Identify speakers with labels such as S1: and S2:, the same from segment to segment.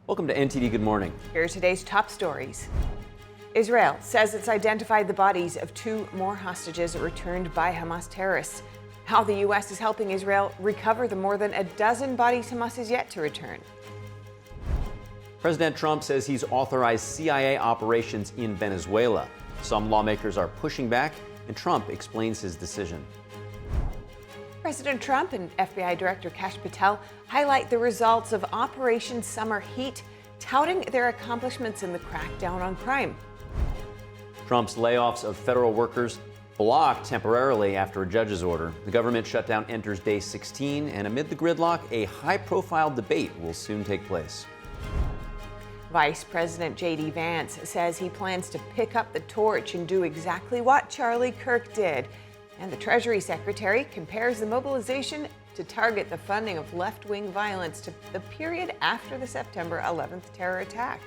S1: Welcome to NTD Good Morning.
S2: Here are today's top stories. Israel says it's identified the bodies of 2 more hostages returned by Hamas terrorists. How the U.S. is helping Israel recover the more than a dozen bodies Hamas is yet to return.
S1: President Trump says he's authorized CIA operations in Venezuela. Some lawmakers are pushing back, and Trump explains his decision.
S2: President Trump and FBI Director Kash Patel highlight the results of Operation Summer Heat, touting their accomplishments in the crackdown on crime.
S1: Trump's layoffs of federal workers blocked temporarily after a judge's order. The government shutdown enters day 16, and amid the gridlock, a high-profile debate will soon take place.
S2: Vice President J.D. Vance says he plans to pick up the torch and do exactly what Charlie Kirk did. And the Treasury Secretary compares the mobilization to target the funding of left-wing violence to the period after the September 11th terror attack.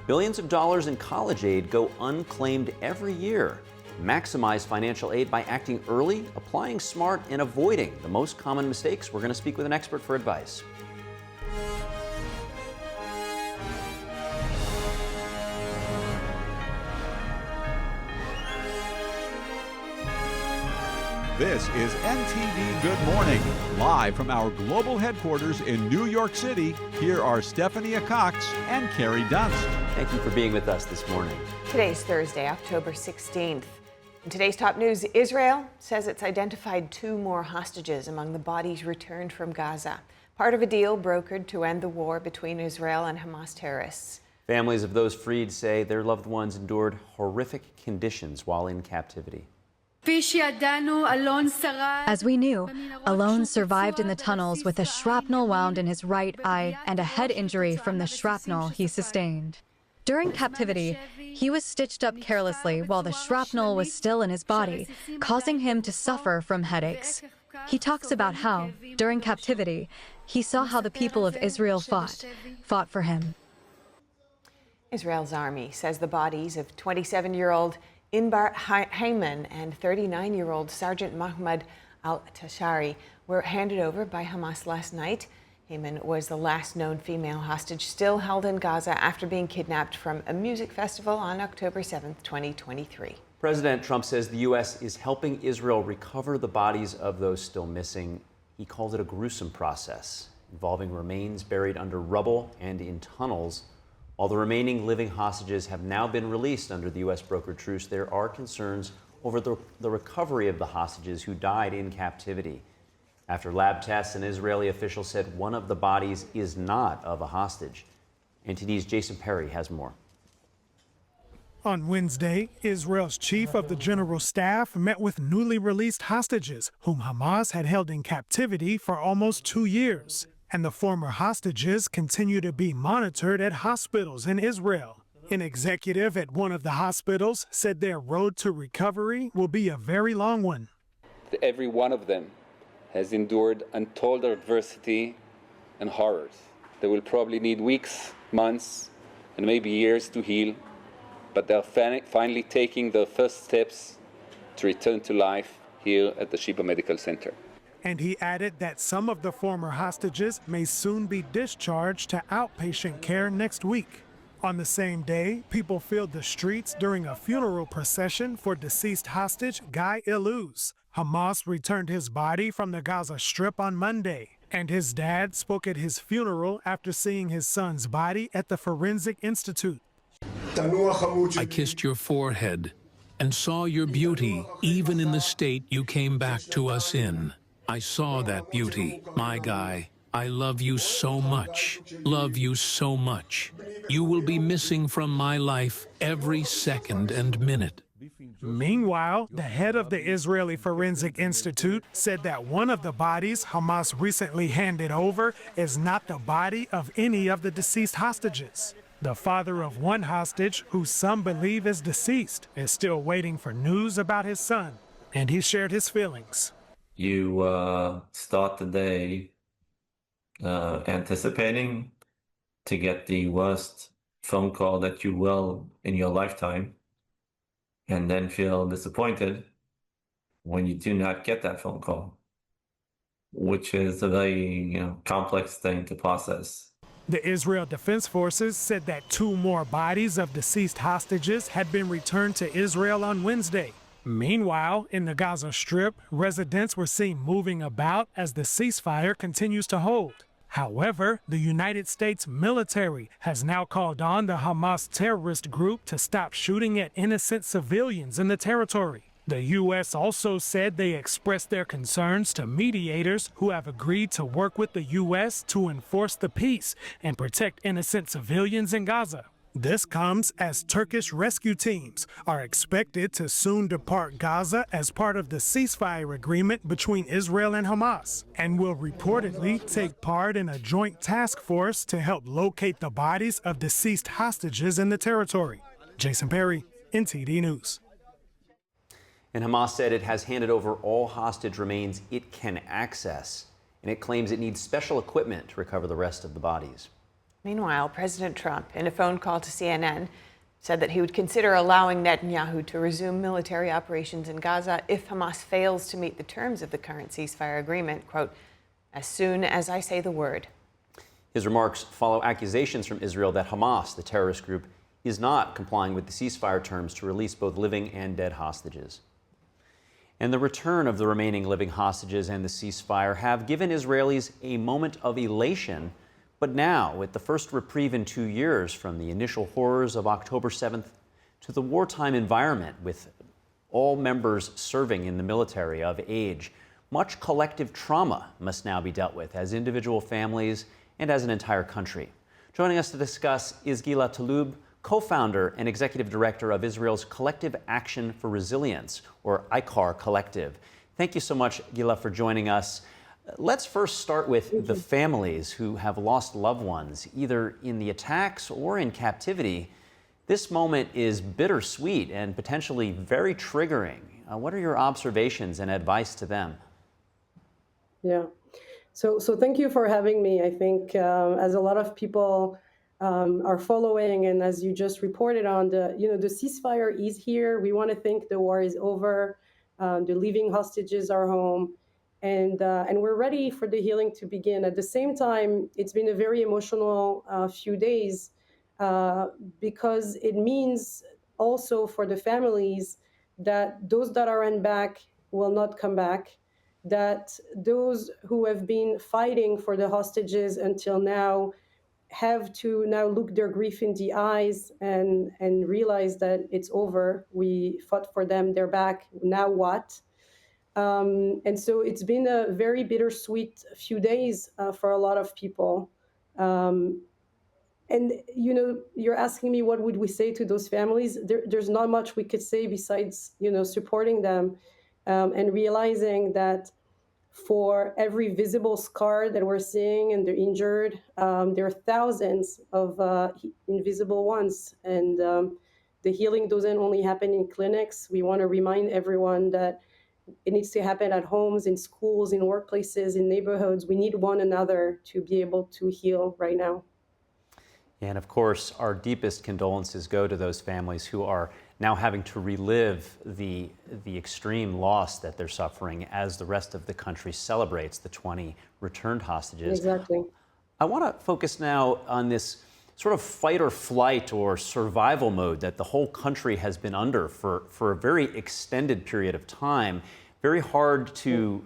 S1: Billions of dollars in college aid go unclaimed every year. Maximize financial aid by acting early, applying smart, and avoiding the most common mistakes. We're going to speak with an expert for advice.
S3: This is NTD Good Morning, live from our global headquarters in New York City. Here are Stephanie Cox and Carrie Dunst.
S1: Thank you for being with us this morning.
S2: Today's Thursday, October 16th. In today's top news, Israel says it's identified 2 more hostages among the bodies returned from Gaza, part of a deal brokered to end the war between Israel and Hamas terrorists.
S1: Families of those freed say their loved ones endured horrific conditions while in captivity.
S4: As we knew, Alon survived in the tunnels with a shrapnel wound in his right eye and a head injury from the shrapnel he sustained. During captivity, he was stitched up carelessly while the shrapnel was still in his body, causing him to suffer from headaches. He talks about how, during captivity, he saw how the people of Israel fought for him.
S2: Israel's army says the bodies of 27-year-old Inbar Hayman and 39-year-old Sergeant Mahmoud al-Tashari were handed over by Hamas last night. Hayman was the last known female hostage still held in Gaza after being kidnapped from a music festival on October 7, 2023.
S1: President Trump says the U.S. is helping Israel recover the bodies of those still missing. He called it a gruesome process involving remains buried under rubble and in tunnels. While the remaining living hostages have now been released under the U.S. brokered truce, there are concerns over the recovery of the hostages who died in captivity. After lab tests, an Israeli official said one of the bodies is not of a hostage. NTD's Jason Perry has more.
S5: On Wednesday, Israel's chief of the general staff met with newly released hostages whom Hamas had held in captivity for almost 2 years. And the former hostages continue to be monitored at hospitals in Israel. An executive at one of the hospitals said their road to recovery will be a very long one.
S6: Every one of them has endured untold adversity and horrors. They will probably need weeks, months, and maybe years to heal, but they're finally taking their first steps to return to life here at the Sheba Medical Center.
S5: And he added that some of the former hostages may soon be discharged to outpatient care next week. On the same day, people filled the streets during a funeral procession for deceased hostage Guy Illouz. Hamas returned his body from the Gaza Strip on Monday, and his dad spoke at his funeral after seeing his son's body at the Forensic Institute.
S7: I kissed your forehead and saw your beauty, even in the state you came back to us in. I saw that beauty, my guy. I love you so much. Love you so much. You will be missing from my life every second and minute.
S5: Meanwhile, the head of the Israeli Forensic Institute said that one of the bodies Hamas recently handed over is not the body of any of the deceased hostages. The father of one hostage, who some believe is deceased, is still waiting for news about his son, and he shared his feelings.
S8: You start the day anticipating to get the worst phone call that you will in your lifetime, and then feel disappointed when you do not get that phone call, which is a very complex thing to process.
S5: The Israel Defense Forces said that 2 more bodies of deceased hostages had been returned to Israel on Wednesday. Meanwhile, in the Gaza Strip, residents were seen moving about as the ceasefire continues to hold. However, the United States military has now called on the Hamas terrorist group to stop shooting at innocent civilians in the territory. The U.S. also said they expressed their concerns to mediators who have agreed to work with the U.S. to enforce the peace and protect innocent civilians in Gaza. This comes as Turkish rescue teams are expected to soon depart Gaza as part of the ceasefire agreement between Israel and Hamas, and will reportedly take part in a joint task force to help locate the bodies of deceased hostages in the territory. Jason Perry, NTD News.
S1: And Hamas said it has handed over all hostage remains it can access, and it claims it needs special equipment to recover the rest of the bodies.
S2: Meanwhile, President Trump, in a phone call to CNN, said that he would consider allowing Netanyahu to resume military operations in Gaza if Hamas fails to meet the terms of the current ceasefire agreement, quote, as soon as I say the word.
S1: His remarks follow accusations from Israel that Hamas, the terrorist group, is not complying with the ceasefire terms to release both living and dead hostages. And the return of the remaining living hostages and the ceasefire have given Israelis a moment of elation. But now, with the first reprieve in 2 years from the initial horrors of October 7th to the wartime environment with all members serving in the military of age, much collective trauma must now be dealt with as individual families and as an entire country. Joining us to discuss is Gila Taloub, co-founder and executive director of Israel's Collective Action for Resilience, or ICAR Collective. Thank you so much, Gila, for joining us. Let's first start with the families who have lost loved ones, either in the attacks or in captivity. This moment is bittersweet and potentially very triggering. What are your observations and advice to them?
S9: Yeah, so thank you for having me. I think as a lot of people are following, and as you just reported on, the ceasefire is here. We want to think the war is over. The living hostages are home. And we're ready for the healing to begin. At the same time, it's been a very emotional few days because it means also for the families that those that aren't back will not come back, that those who have been fighting for the hostages until now have to now look their grief in the eyes and realize that it's over. We fought for them, they're back, now what? And so it's been a very bittersweet few days for a lot of people. And, you're asking me what would we say to those families? There's not much we could say besides, supporting them and realizing that for every visible scar that we're seeing and they're injured, there are thousands of invisible ones. And the healing doesn't only happen in clinics. We want to remind everyone that it needs to happen at homes, in schools, in workplaces, in neighborhoods. We need one another to be able to heal right now.
S1: And of course, our deepest condolences go to those families who are now having to relive the extreme loss that they're suffering as the rest of the country celebrates the 20 returned hostages.
S9: Exactly.
S1: I want to focus now on this sort of fight or flight or survival mode that the whole country has been under for a very extended period of time. Very hard to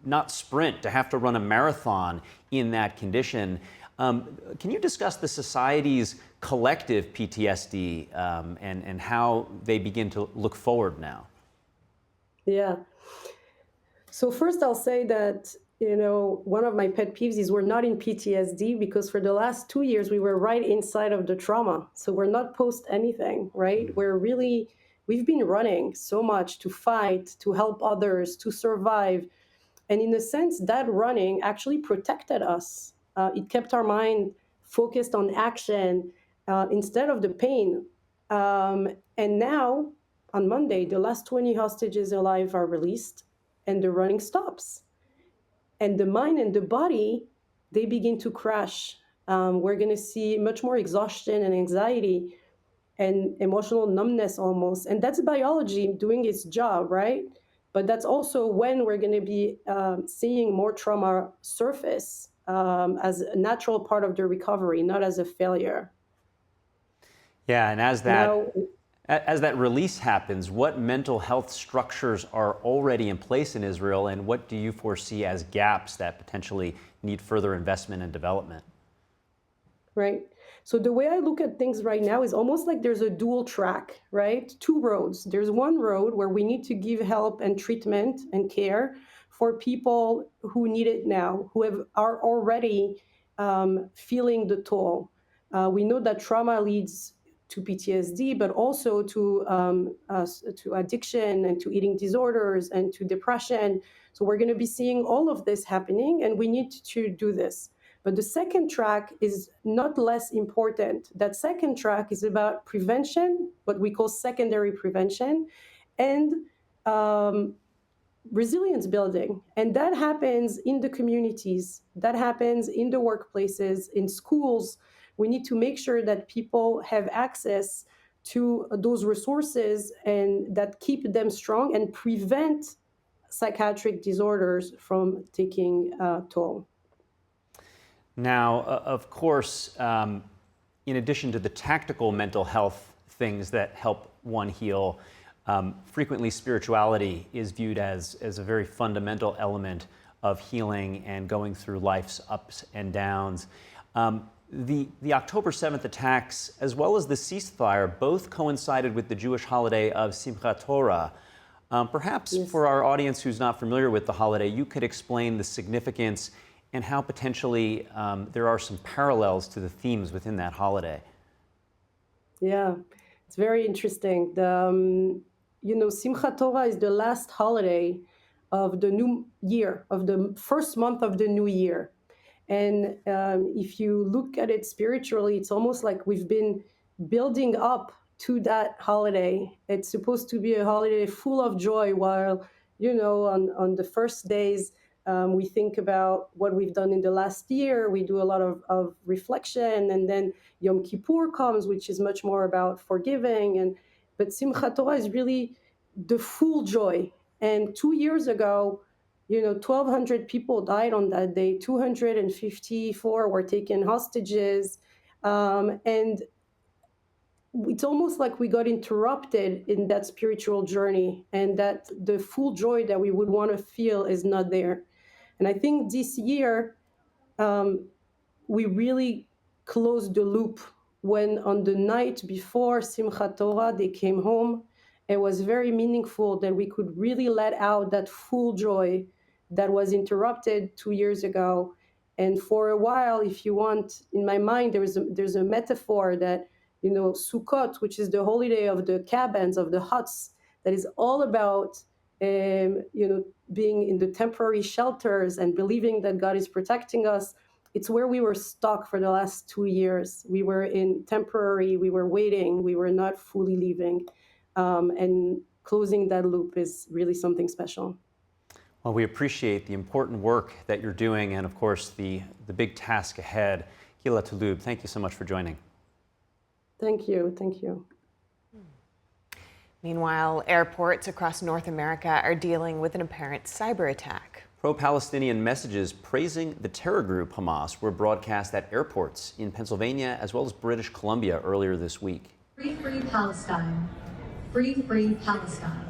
S1: not sprint, to have to run a marathon in that condition. Can you discuss the society's collective PTSD and how they begin to look forward now?
S9: Yeah. So first I'll say that one of my pet peeves is we're not in PTSD because for the last 2 years, we were right inside of the trauma. So we're not post anything, right? We've been running so much to fight, to help others, to survive. And in a sense, that running actually protected us. It kept our mind focused on action instead of the pain. And now, on Monday, the last 20 hostages alive are released and the running stops. And the mind and the body, they begin to crash. We're going to see much more exhaustion and anxiety and emotional numbness almost. And that's biology doing its job, right? But that's also when we're going to be seeing more trauma surface as a natural part of the recovery, not as a failure.
S1: Yeah, and as that release happens, what mental health structures are already in place in Israel, and what do you foresee as gaps that potentially need further investment and development?
S9: Right. So the way I look at things right now is almost like there's a dual track, right? Two roads. There's one road where we need to give help and treatment and care for people who need it now, who are already feeling the toll. We know that trauma leads to PTSD, but also to addiction and to eating disorders and to depression. So we're going to be seeing all of this happening, and we need to do this. But the second track is not less important. That second track is about prevention, what we call secondary prevention, and resilience building. And that happens in the communities, that happens in the workplaces, in schools. We need to make sure that people have access to those resources and that keep them strong and prevent psychiatric disorders from taking toll.
S1: Now, of course, in addition to the tactical mental health things that help one heal, frequently spirituality is viewed as a very fundamental element of healing and going through life's ups and downs. The October 7th attacks, as well as the ceasefire, both coincided with the Jewish holiday of Simchat Torah. Perhaps yes. For our audience who's not familiar with the holiday, you could explain the significance and how potentially there are some parallels to the themes within that holiday.
S9: Yeah, it's very interesting. Simchat Torah is the last holiday of the new year, of the first month of the new year. And if you look at it spiritually, it's almost like we've been building up to that holiday. It's supposed to be a holiday full of joy, while, on the first days, we think about what we've done in the last year. We do a lot of reflection, and then Yom Kippur comes, which is much more about forgiving. But Simchat Torah is really the full joy. And 2 years ago, 1,200 people died on that day. 254 were taken hostages, and it's almost like we got interrupted in that spiritual journey, and that the full joy that we would want to feel is not there. And I think this year, we really closed the loop when on the night before Simchat Torah, they came home. It was very meaningful that we could really let out that full joy that was interrupted 2 years ago. And for a while, if you want, in my mind, there's a metaphor that, Sukkot, which is the holiday of the cabins, of the huts, that is all about being in the temporary shelters and believing that God is protecting us. It's where we were stuck for the last 2 years. We were in temporary, we were waiting, we were not fully leaving. And closing that loop is really something special.
S1: Well, we appreciate the important work that you're doing, and of course, the big task ahead. Gila Touloub, thank you so much for joining.
S9: Thank you. Thank you.
S2: Meanwhile, airports across North America are dealing with an apparent cyber attack.
S1: Pro-Palestinian messages praising the terror group Hamas were broadcast at airports in Pennsylvania as well as British Columbia earlier this week.
S10: Free, free Palestine. Free, free Palestine.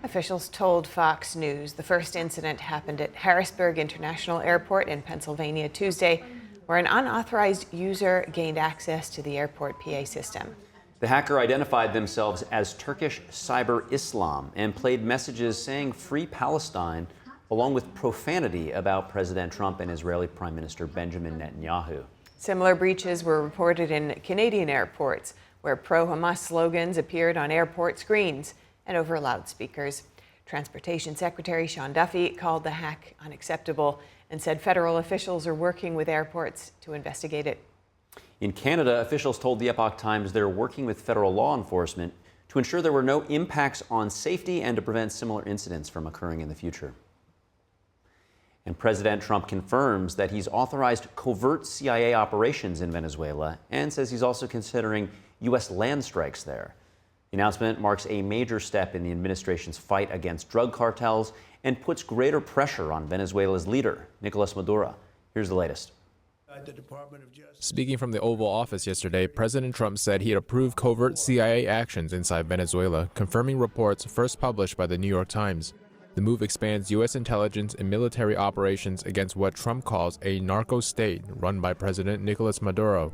S2: Officials told Fox News the first incident happened at Harrisburg International Airport in Pennsylvania Tuesday, where an unauthorized user gained access to the airport PA system.
S1: The hacker identified themselves as Turkish Cyber Islam and played messages saying Free Palestine, along with profanity about President Trump and Israeli Prime Minister Benjamin Netanyahu.
S2: Similar breaches were reported in Canadian airports, where pro-Hamas slogans appeared on airport screens and over loudspeakers. Transportation Secretary Sean Duffy called the hack unacceptable and said federal officials are working with airports to investigate it.
S1: In Canada, officials told the Epoch Times they're working with federal law enforcement to ensure there were no impacts on safety and to prevent similar incidents from occurring in the future. And President Trump confirms that he's authorized covert CIA operations in Venezuela and says he's also considering U.S. land strikes there. The announcement marks a major step in the administration's fight against drug cartels and puts greater pressure on Venezuela's leader, Nicolas Maduro. Here's the latest.
S11: Speaking from the Oval Office yesterday, President Trump said he had approved covert CIA actions inside Venezuela, confirming reports first published by the New York Times. The move expands U.S. intelligence and military operations against what Trump calls a narco state run by President Nicolas Maduro.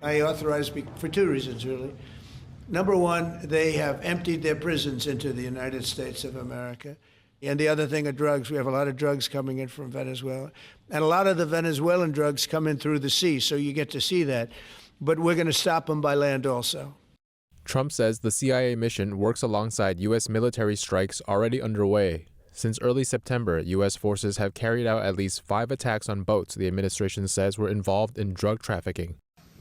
S12: I authorized for two reasons, really. Number one, they have emptied their prisons into the United States of America. And the other thing are drugs. We have a lot of drugs coming in from Venezuela. And a lot of the Venezuelan drugs come in through the sea, so you get to see that. But we're going to stop them by land also.
S11: Trump says the CIA mission works alongside U.S. military strikes already underway. Since early September, U.S. forces have carried out at least 5 attacks on boats the administration says were involved in drug trafficking.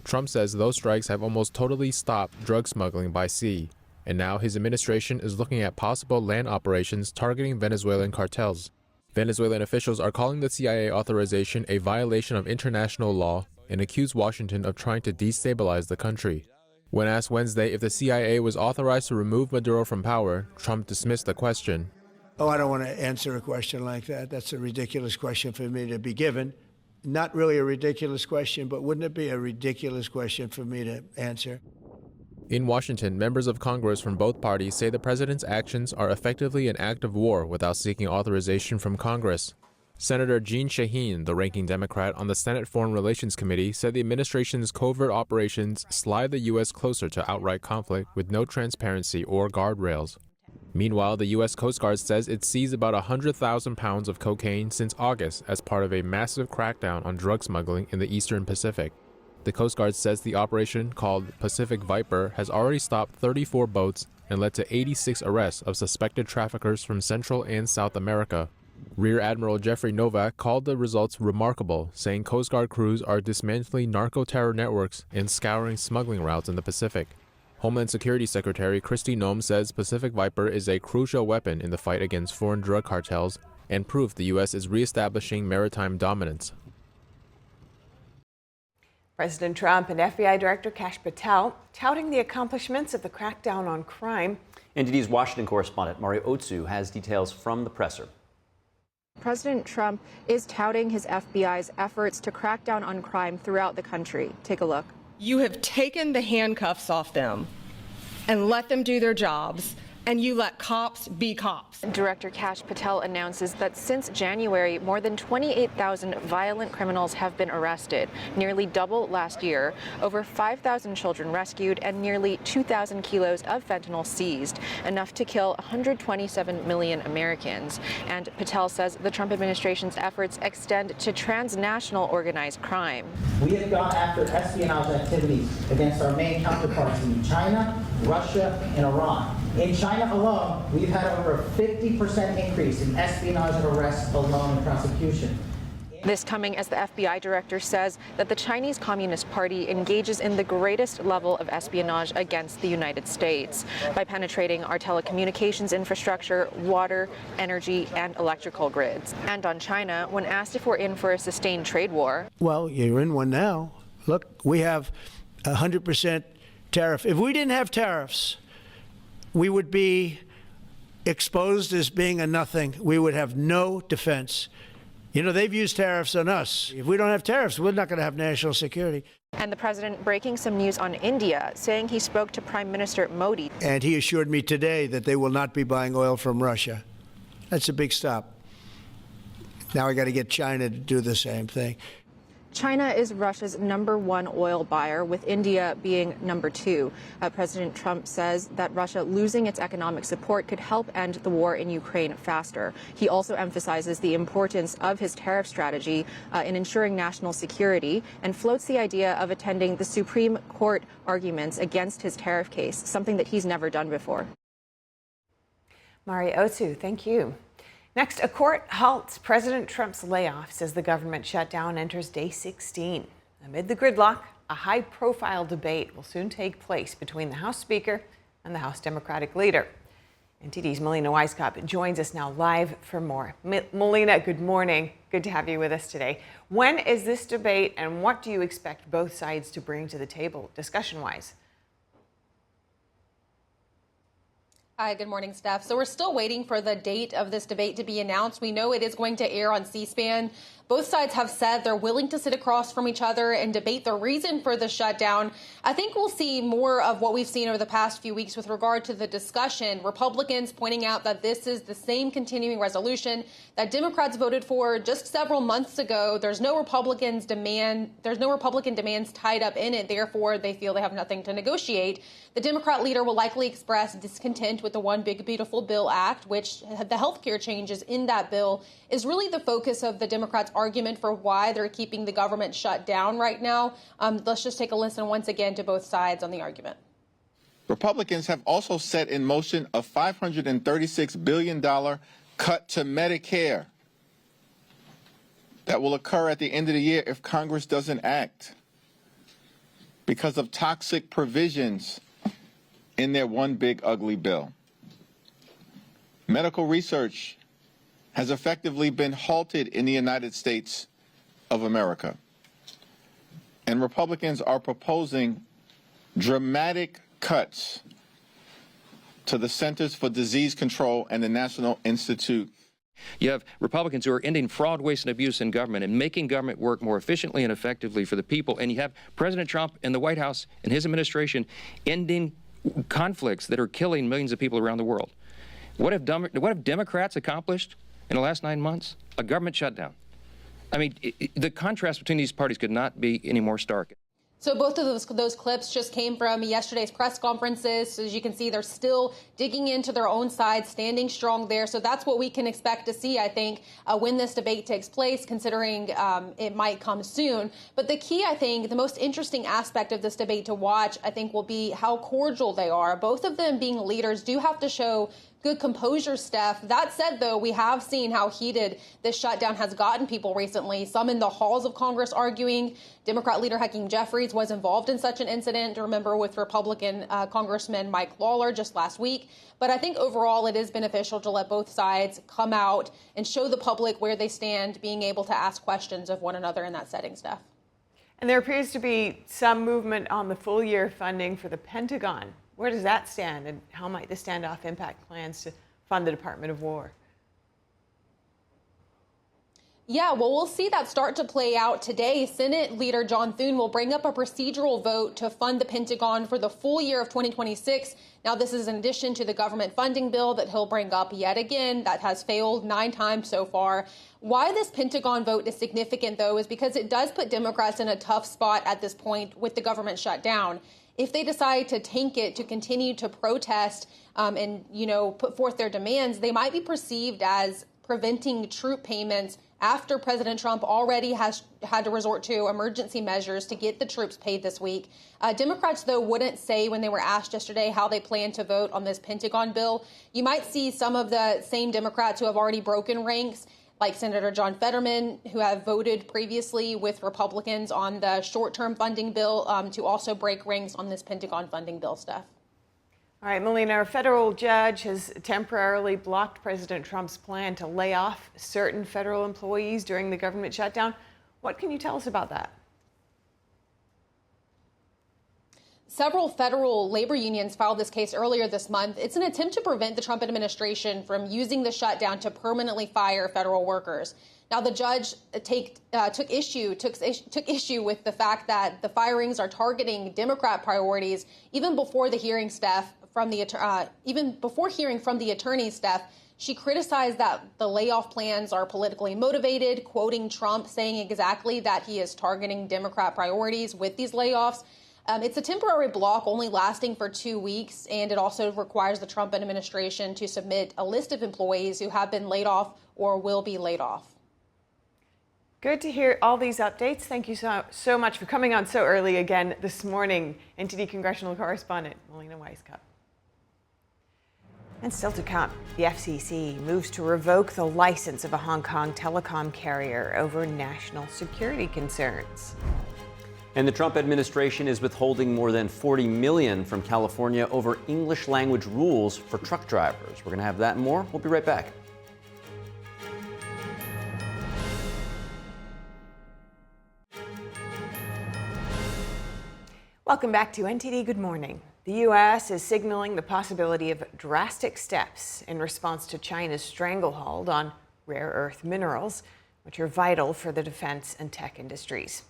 S11: Trump says those strikes have almost totally stopped drug smuggling by sea. And now his administration is looking at possible land operations targeting Venezuelan cartels. Venezuelan officials are calling the CIA authorization a violation of international law and accuse Washington of trying to destabilize the country. When asked Wednesday if the CIA was authorized to remove Maduro from power, Trump dismissed the question.
S12: Oh, I don't want to answer a question like that. That's a ridiculous question for me to be given. Not really a ridiculous question, but wouldn't it be a ridiculous question for me to answer?
S11: In Washington, members of Congress from both parties say the president's actions are effectively an act of war without seeking authorization from Congress. Senator Jeanne Shaheen, the ranking Democrat on the Senate Foreign Relations Committee, said the administration's covert operations slide the U.S. closer to outright conflict with no transparency or guardrails. Meanwhile, the U.S. Coast Guard says it seized about 100,000 pounds of cocaine since August as part of a massive crackdown on drug smuggling in the Eastern Pacific. The Coast Guard says the operation, called Pacific Viper, has already stopped 34 boats and led to 86 arrests of suspected traffickers from Central and South America. Rear Admiral Jeffrey Novak called the results remarkable, saying Coast Guard crews are dismantling narco-terror networks and scouring smuggling routes in the Pacific. Homeland Security Secretary Kristi Noem says Pacific Viper is a crucial weapon in the fight against foreign drug cartels and proof the U.S. is reestablishing maritime dominance.
S2: President Trump and FBI Director Kash Patel touting the accomplishments of the crackdown on crime.
S1: NTD's Washington correspondent Mario Otsu has details from the presser.
S13: President Trump is touting his FBI's efforts to crack down on crime throughout the country. Take a look.
S14: You have taken the handcuffs off them and let them do their jobs, and you let cops be cops.
S13: Director Kash Patel announces that since January, more than 28,000 violent criminals have been arrested, nearly double last year, over 5,000 children rescued, and nearly 2,000 kilos of fentanyl seized, enough to kill 127 million Americans. And Patel says the Trump administration's efforts extend to transnational organized crime.
S15: We have gone after espionage activities against our main counterparts in China, Russia, and Iran. In China alone, we've had over a 50% increase in espionage arrests alone in prosecution.
S13: This coming as the FBI director says that the Chinese Communist Party engages in the greatest level of espionage against the United States by penetrating our telecommunications infrastructure, water, energy, and electrical grids. And on China, when asked if we're in for a sustained trade war.
S12: Well, you're in one now. Look, we have 100% tariff. If we didn't have tariffs, we would be exposed as being a nothing. We would have no defense. You know, they've used tariffs on us. If we don't have tariffs, we're not going to have national security.
S13: And the president breaking some news on India, saying he spoke to Prime Minister Modi.
S12: And he assured me today that they will not be buying oil from Russia. That's a big stop. Now we got to get China to do the same thing.
S13: China is Russia's #1 oil buyer, with India being #2. President Trump says that Russia losing its economic support could help end the war in Ukraine faster. He also emphasizes the importance of his tariff strategy in ensuring national security and floats the idea of attending the Supreme Court arguments against his tariff case, something that he's never done before.
S2: Mario Otsu, thank you. Next, a court halts President Trump's layoffs as the government shutdown enters day 16. Amid the gridlock, a high-profile debate will soon take place between the House Speaker and the House Democratic leader. NTD's Melina Weisskopf joins us now live for more. Melina, good morning. Good to have you with us today. When is this debate, and what do you expect both sides to bring to the table, discussion-wise?
S16: Hi, good morning, Steph. So we're still waiting for the date of this debate to be announced. We know it is going to air on C-SPAN. Both sides have said they're willing to sit across from each other and debate the reason for the shutdown. I think we'll see more of what we've seen over the past few weeks with regard to the discussion. Republicans pointing out that this is the same continuing resolution that Democrats voted for just several months ago. There's no Republican demands tied up in it. Therefore, they feel they have nothing to negotiate. The Democrat leader will likely express discontent with the One Big Beautiful Bill Act, which the health care changes in that bill is really the focus of the Democrats' argument for why they're keeping the government shut down right now. Let's just take a listen once again to both sides on the argument.
S17: Republicans have also set in motion a $536 billion cut to Medicare that will occur at the end of the year if Congress doesn't act because of toxic provisions in their one big ugly bill. Medical research has effectively been halted in the United States of America. And Republicans are proposing dramatic cuts to the Centers for Disease Control and the National Institute.
S18: You have Republicans who are ending fraud, waste, and abuse in government and making government work more efficiently and effectively for the people. And you have President Trump and the White House and his administration ending conflicts that are killing millions of people around the world. What have Democrats accomplished in the last 9 months? A government shutdown. I mean, the contrast between these parties could not be any more stark.
S16: So both of those clips just came from yesterday's press conferences. So as you can see, they're still digging into their own side, standing strong there. So that's what we can expect to see, I think, when this debate takes place, considering it might come soon. But the key, I think, the most interesting aspect of this debate to watch, I think, will be how cordial they are. Both of them being leaders do have to show good composure, Steph. That said, though, we have seen how heated this shutdown has gotten people recently. Some in the halls of Congress arguing. Democrat leader Hakeem Jeffries was involved in such an incident, remember, with Republican Congressman Mike Lawler just last week. But I think overall it is beneficial to let both sides come out and show the public where they stand, being able to ask questions of one another in that setting, Steph.
S2: And there appears to be some movement on the full year funding for the Pentagon. Where does that stand, and how might the standoff impact plans to fund the Department of War?
S16: Yeah, well, we'll see that start to play out today. Senate leader John Thune will bring up a procedural vote to fund the Pentagon for the full year of 2026. Now, this is in addition to the government funding bill that he'll bring up yet again. That has failed 9 times so far. Why this Pentagon vote is significant, though, is because it does put Democrats in a tough spot at this point with the government shutdown. If they decide to tank it, to continue to protest and, put forth their demands, they might be perceived as preventing troop payments after President Trump already has had to resort to emergency measures to get the troops paid this week. Democrats, though, wouldn't say when they were asked yesterday how they plan to vote on this Pentagon bill. You might see some of the same Democrats who have already broken ranks, like Senator John Fetterman, who have voted previously with Republicans on the short-term funding bill, to also break ranks on this Pentagon funding bill, Steph.
S2: All right, Melina, a federal judge has temporarily blocked President Trump's plan to lay off certain federal employees during the government shutdown. What can you tell us about that?
S16: Several federal labor unions filed this case earlier this month. It's an attempt to prevent the Trump administration from using the shutdown to permanently fire federal workers. Now, the judge took issue with the fact that the firings are targeting Democrat priorities even before the hearing, Steph, even before hearing from the attorney, Steph. She criticized that the layoff plans are politically motivated, quoting Trump saying exactly that he is targeting Democrat priorities with these layoffs. It's a temporary block only lasting for 2 weeks, and it also requires the Trump administration to submit a list of employees who have been laid off or will be laid off.
S2: Good to hear all these updates. Thank you so much for coming on so early again this morning. NTD congressional correspondent Melina Weisskopf. And still to come, the FCC moves to revoke the license of a Hong Kong telecom carrier over national security concerns.
S1: And the Trump administration is withholding more than $40 million from California over English language rules for truck drivers. We're going to have that and more. We'll be right back.
S2: Welcome back to NTD Good Morning. The U.S. is signaling the possibility of drastic steps in response to China's stranglehold on rare earth minerals, which are vital for the defense and tech industries.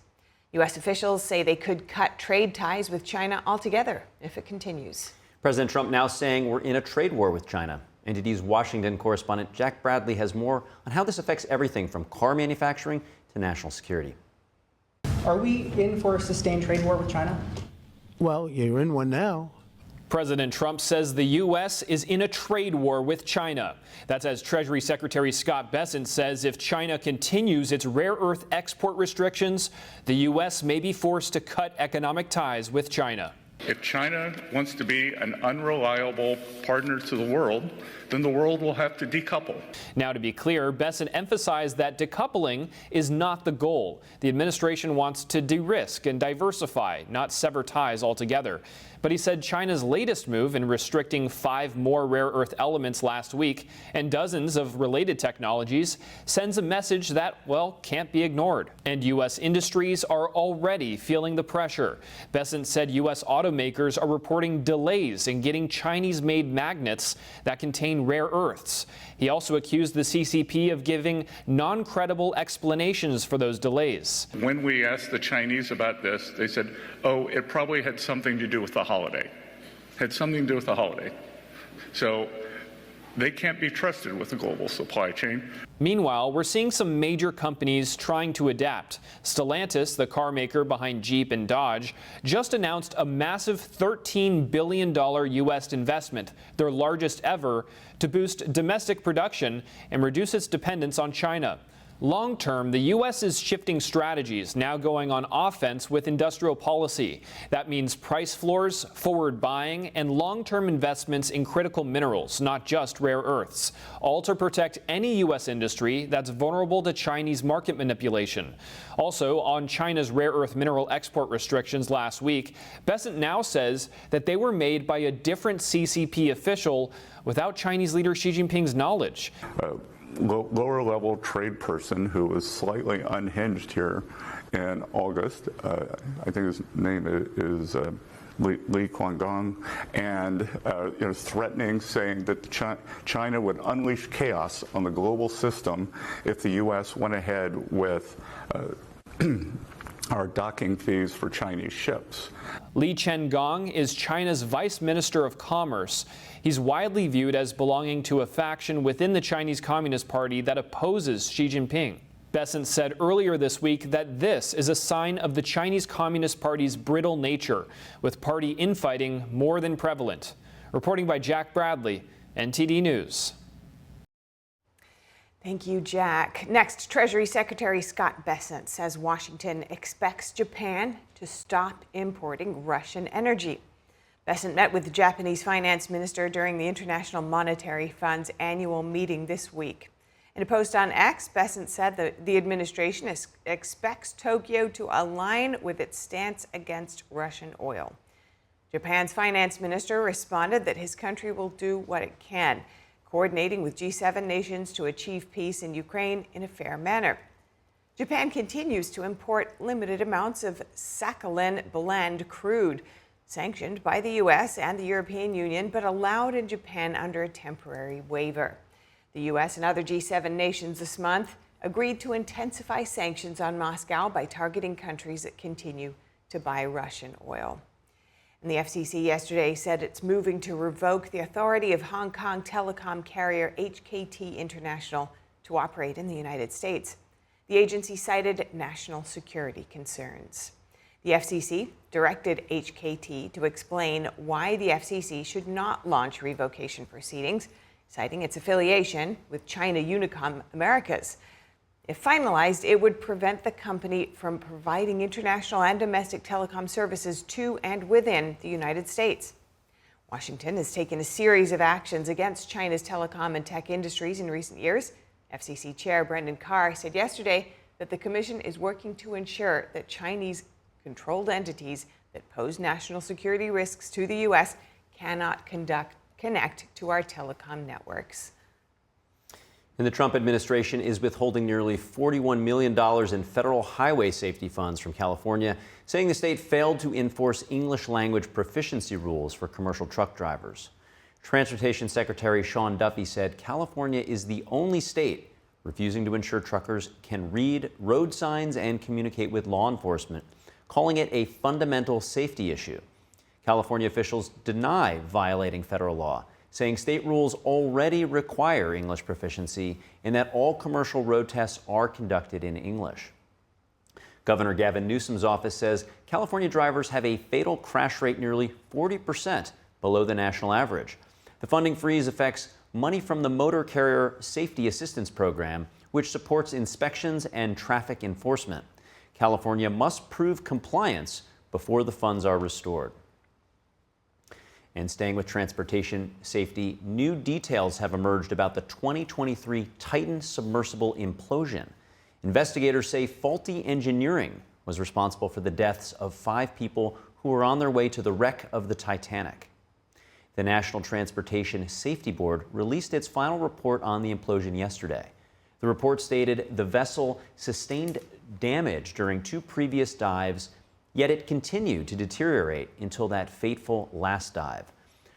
S2: U.S. officials say they could cut trade ties with China altogether if it continues.
S1: President Trump now saying we're in a trade war with China. NTD's Washington correspondent Jack Bradley has more on how this affects everything from car manufacturing to national security.
S19: Are we in for a sustained trade war with China?
S12: Well, you're in one now.
S20: President Trump says the U.S. is in a trade war with China. That's as Treasury Secretary Scott Bessent says if China continues its rare earth export restrictions, the U.S. may be forced to cut economic ties with China.
S21: If China wants to be an unreliable partner to the world, then the world will have to decouple.
S20: Now, to be clear, Bessent emphasized that decoupling is not the goal. The administration wants to de-risk and diversify, not sever ties altogether. But he said China's latest move in restricting 5 more rare earth elements last week and dozens of related technologies sends a message that, well, can't be ignored. And U.S. industries are already feeling the pressure. Bessent said U.S. automakers are reporting delays in getting Chinese-made magnets that contain rare earths. He also accused the CCP of giving non-credible explanations for those delays.
S21: When we asked the Chinese about this, they said, oh, it probably had something to do with the holiday. Had something to do with the holiday. So they can't be trusted with the global supply chain.
S20: Meanwhile, we're seeing some major companies trying to adapt. Stellantis, the car maker behind Jeep and Dodge, just announced a massive $13 billion U.S. investment, their largest ever, to boost domestic production and reduce its dependence on China. Long term, the U.S. is shifting strategies, now going on offense with industrial policy. That means price floors, forward buying, and long-term investments in critical minerals, not just rare earths, all to protect any U.S. industry that's vulnerable to Chinese market manipulation. Also, on China's rare earth mineral export restrictions last week, Bessent now says that they were made by a different CCP official without Chinese leader Xi Jinping's knowledge.
S22: Lower level trade person who was slightly unhinged here in August. I think his name is Li Guangdong, and threatening, saying that China would unleash chaos on the global system if the U.S. went ahead with our docking fees for Chinese ships.
S20: Li Chengong is China's Vice Minister of Commerce. He's widely viewed as belonging to a faction within the Chinese Communist Party that opposes Xi Jinping. Bessent said earlier this week that this is a sign of the Chinese Communist Party's brittle nature, with party infighting more than prevalent. Reporting by Jack Bradley, NTD News.
S2: Thank you, Jack. Next, Treasury Secretary Scott Bessent says Washington expects Japan to stop importing Russian energy. Bessent met with the Japanese finance minister during the International Monetary Fund's annual meeting this week. In a post on X, Bessent said that the administration expects Tokyo to align with its stance against Russian oil. Japan's finance minister responded that his country will do what it can, coordinating with G7 nations to achieve peace in Ukraine in a fair manner. Japan continues to import limited amounts of Sakhalin blend crude, sanctioned by the U.S. and the European Union, but allowed in Japan under a temporary waiver. The U.S. and other G7 nations this month agreed to intensify sanctions on Moscow by targeting countries that continue to buy Russian oil. And the FCC yesterday said it's moving to revoke the authority of Hong Kong telecom carrier HKT International to operate in the United States. The agency cited national security concerns. The FCC directed HKT to explain why the FCC should not launch revocation proceedings, citing its affiliation with China Unicom Americas. If finalized, it would prevent the company from providing international and domestic telecom services to and within the United States. Washington has taken a series of actions against China's telecom and tech industries in recent years. FCC Chair Brendan Carr said yesterday that the commission is working to ensure that Chinese controlled entities that pose national security risks to the U.S. cannot connect to our telecom networks.
S1: And the Trump administration is withholding nearly $41 million in federal highway safety funds from California, saying the state failed to enforce English language proficiency rules for commercial truck drivers. Transportation Secretary Sean Duffy said California is the only state refusing to ensure truckers can read road signs and communicate with law enforcement, calling it a fundamental safety issue. California officials deny violating federal law, saying state rules already require English proficiency and that all commercial road tests are conducted in English. Governor Gavin Newsom's office says California drivers have a fatal crash rate nearly 40% below the national average. The funding freeze affects money from the Motor Carrier Safety Assistance Program, which supports inspections and traffic enforcement. California must prove compliance before the funds are restored. And staying with transportation safety, new details have emerged about the 2023 Titan submersible implosion. Investigators say faulty engineering was responsible for the deaths of 5 people who were on their way to the wreck of the Titanic. The National Transportation Safety Board released its final report on the implosion yesterday. The report stated the vessel sustained damage during 2 previous dives, yet it continued to deteriorate until that fateful last dive.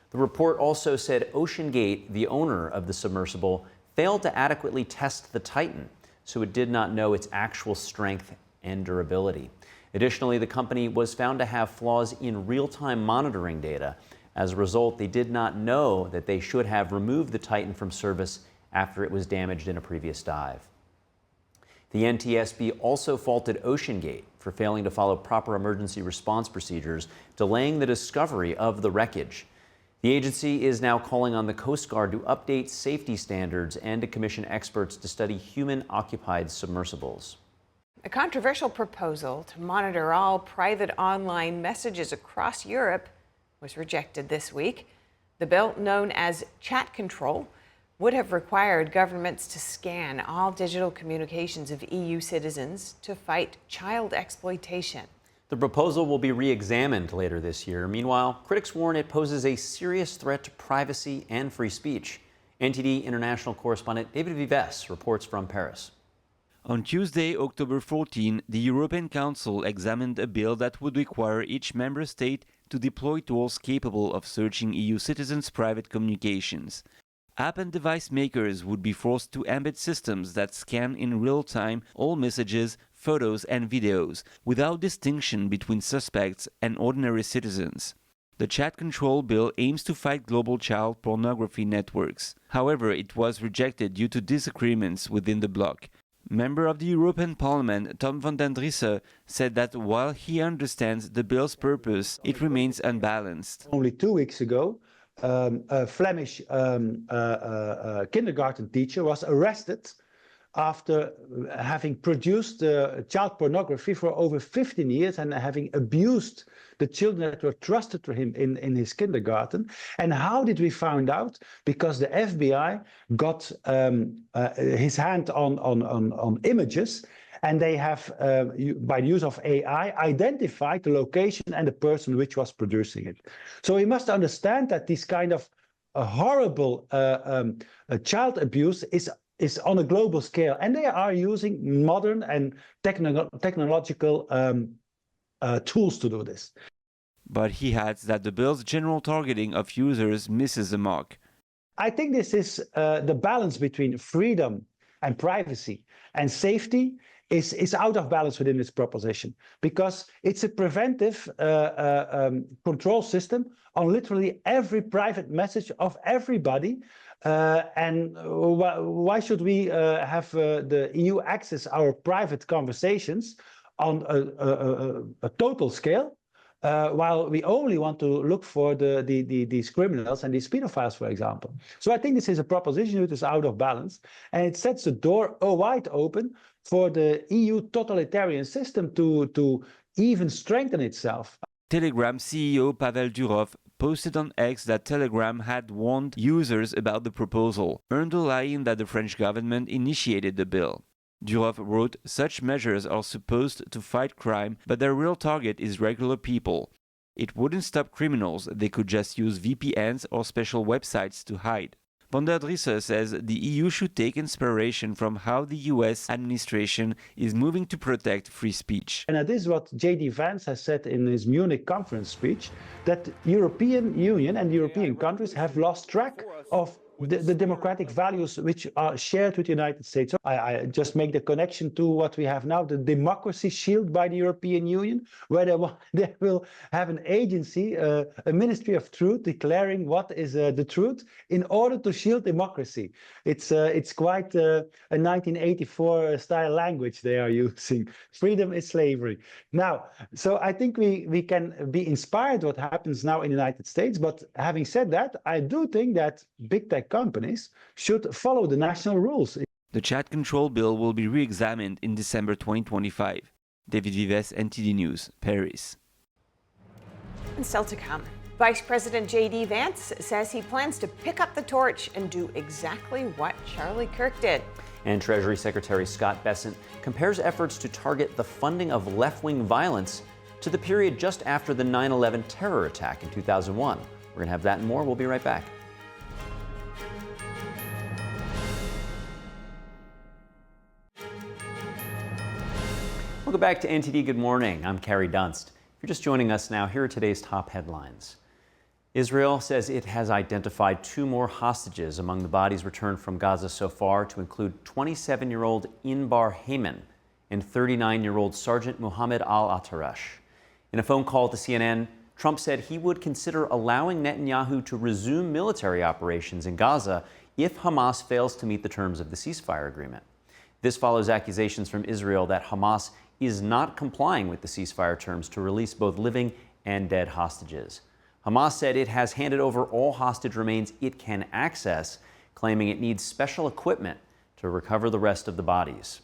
S1: The report also said OceanGate, the owner of the submersible, failed to adequately test the Titan, so it did not know its actual strength and durability. Additionally, the company was found to have flaws in real-time monitoring data. As a result, they did not know that they should have removed the Titan from service after it was damaged in a previous dive. The NTSB also faulted OceanGate for failing to follow proper emergency response procedures, delaying the discovery of the wreckage. The agency is now calling on the Coast Guard to update safety standards and to commission experts to study human-occupied submersibles.
S2: A controversial proposal to monitor all private online messages across Europe was rejected this week. The bill, known as Chat Control, would have required governments to scan all digital communications of EU citizens to fight child exploitation.
S1: The proposal will be re-examined later this year. Meanwhile, critics warn it poses a serious threat to privacy and free speech. NTD international correspondent David Vives reports from Paris.
S3: On Tuesday, October 14, the European Council examined a bill that would require each member state to deploy tools capable of searching EU citizens' private communications. App and device makers would be forced to embed systems that scan in real time all messages, photos, and videos, without distinction between suspects and ordinary citizens. The Chat Control bill aims to fight global child pornography networks. However, it was rejected due to disagreements within the bloc. Member of the European Parliament, Tom van den Driessen, said that while he understands the bill's purpose, it remains unbalanced.
S4: Only 2 weeks ago, a Flemish kindergarten teacher was arrested after having produced child pornography for over 15 years and having abused the children that were trusted to him in his kindergarten. And how did we find out? Because the FBI got his hand on images, and they have, by the use of AI, identified the location and the person which was producing it. So we must understand that this kind of horrible child abuse is on a global scale, and they are using modern and technological tools to do this.
S3: But he adds that the bill's general targeting of users misses the mark.
S4: I think this is the balance between freedom and privacy and safety is out of balance within this proposition, because it's a preventive control system on literally every private message of everybody. And why should we have the EU access our private conversations on a total scale, while we only want to look for these criminals and these pedophiles, for example? So I think this is a proposition which is out of balance, and it sets the door wide open for the EU totalitarian system to even strengthen itself.
S3: Telegram CEO Pavel Durov posted on X that Telegram had warned users about the proposal, underlying that the French government initiated the bill. Durov wrote, "Such measures are supposed to fight crime, but their real target is regular people. It wouldn't stop criminals, they could just use VPNs or special websites to hide." Von der Drisse says the EU should take inspiration from how the US administration is moving to protect free speech.
S4: And this is what J.D. Vance has said in his Munich conference speech, that European Union and European countries have lost track of the democratic values which are shared with the United States. So I just make the connection to what we have now, the democracy shield by the European Union, where they will have an agency, a ministry of truth, declaring what is the truth in order to shield democracy. It's quite a 1984 style language they are using. Freedom is slavery. Now, so I think we can be inspired what happens now in the United States, but having said that, I do think that big tech companies should follow the national rules.
S3: The chat control bill will be re-examined in December 2025. David Vives, NTD News, Paris.
S2: And still to come, Vice President J.D. Vance says he plans to pick up the torch and do exactly what Charlie Kirk did.
S1: And Treasury Secretary Scott Bessent compares efforts to target the funding of left-wing violence to the period just after the 9/11 terror attack in 2001. We're going to have that and more. We'll be right back. Welcome back to NTD Good Morning. I'm Carrie Dunst. If you're just joining us now, here are today's top headlines. Israel says it has identified 2 more hostages among the bodies returned from Gaza so far, to include 27-year-old Inbar Heyman and 39-year-old Sergeant Mohammed al-Atarash. In a phone call to CNN, Trump said he would consider allowing Netanyahu to resume military operations in Gaza if Hamas fails to meet the terms of the ceasefire agreement. This follows accusations from Israel that Hamas is not complying with the ceasefire terms to release both living and dead hostages. Hamas said it has handed over all hostage remains it can access, claiming it needs special equipment to recover the rest of the bodies.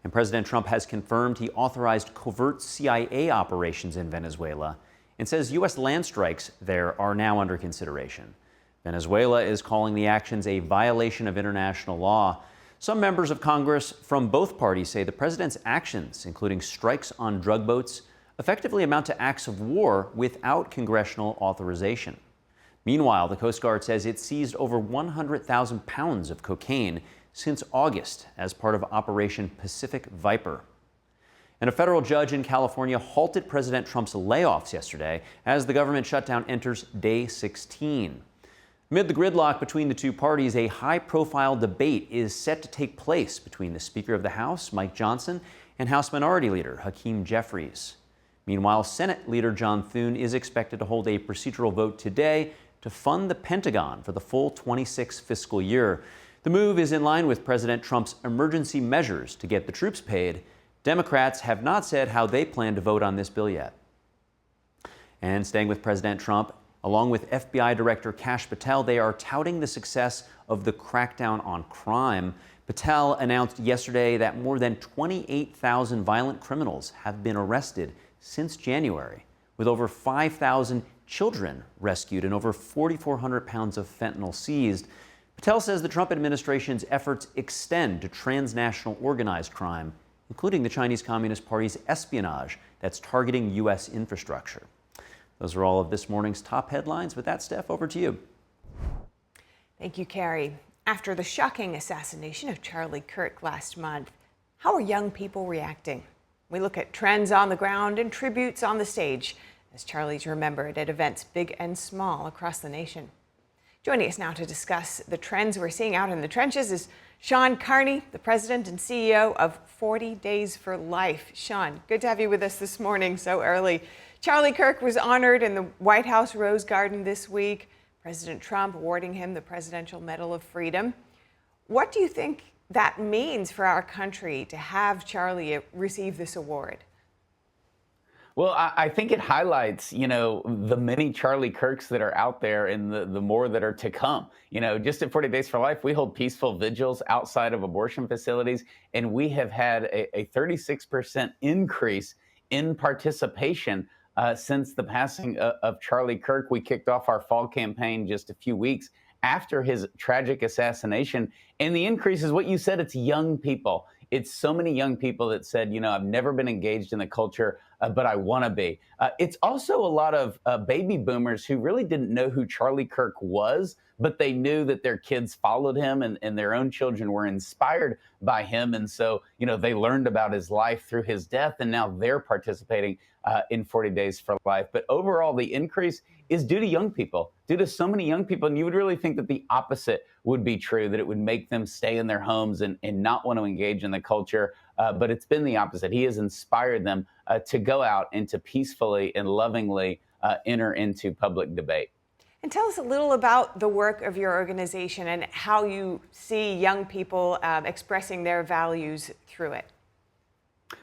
S1: And President Trump has confirmed he authorized covert CIA operations in Venezuela and says U.S. land strikes there are now under consideration. Venezuela is calling the actions a violation of international law. Some members of Congress from both parties say the president's actions, including strikes on drug boats, effectively amount to acts of war without congressional authorization. Meanwhile, the Coast Guard says it seized over 100,000 pounds of cocaine since August as part of Operation Pacific Viper. And a federal judge in California halted President Trump's layoffs yesterday as the government shutdown enters day 16. Amid the gridlock between the two parties, a high-profile debate is set to take place between the Speaker of the House, Mike Johnson, and House Minority Leader Hakeem Jeffries. Meanwhile, Senate Leader John Thune is expected to hold a procedural vote today to fund the Pentagon for the full 26 fiscal year. The move is in line with President Trump's emergency measures to get the troops paid. Democrats have not said how they plan to vote on this bill yet. And staying with President Trump, along with FBI Director Kash Patel, they are touting the success of the crackdown on crime. Patel announced yesterday that more than 28,000 violent criminals have been arrested since January, with over 5,000 children rescued and over 4,400 pounds of fentanyl seized. Patel says the Trump administration's efforts extend to transnational organized crime, including the Chinese Communist Party's espionage that's targeting U.S. infrastructure. Those are all of this morning's top headlines. With that, Steph, over to you.
S2: Thank you, Carrie. After the shocking assassination of Charlie Kirk last month, how are young people reacting? We look at trends on the ground and tributes on the stage as Charlie's remembered at events big and small across the nation. Joining us now to discuss the trends we're seeing out in the trenches is Sean Carney, the president and CEO of 40 Days for Life. Sean, good to have you with us this morning so early. Charlie Kirk was honored in the White House Rose Garden this week. President Trump awarding him the Presidential Medal of Freedom. What do you think that means for our country to have Charlie receive this award?
S6: Well, I think it highlights, the many Charlie Kirks that are out there and the more that are to come. Just at 40 Days for Life, we hold peaceful vigils outside of abortion facilities, and we have had a 36% increase in participation since the passing of Charlie Kirk. We kicked off our fall campaign just a few weeks after his tragic assassination. And the increase is what you said, it's young people. It's so many young people that said, I've never been engaged in the culture but I want to be. It's also a lot of baby boomers who really didn't know who Charlie Kirk was, but they knew that their kids followed him and their own children were inspired by him. And so, they learned about his life through his death, and now they're participating in 40 Days for Life. But overall, the increase is due to young people, due to so many young people. And you would really think that the opposite would be true, that it would make them stay in their homes and not want to engage in the culture. But it's been the opposite. He has inspired them to go out and to peacefully and lovingly enter into public debate.
S2: And tell us a little about the work of your organization and how you see young people expressing their values through it.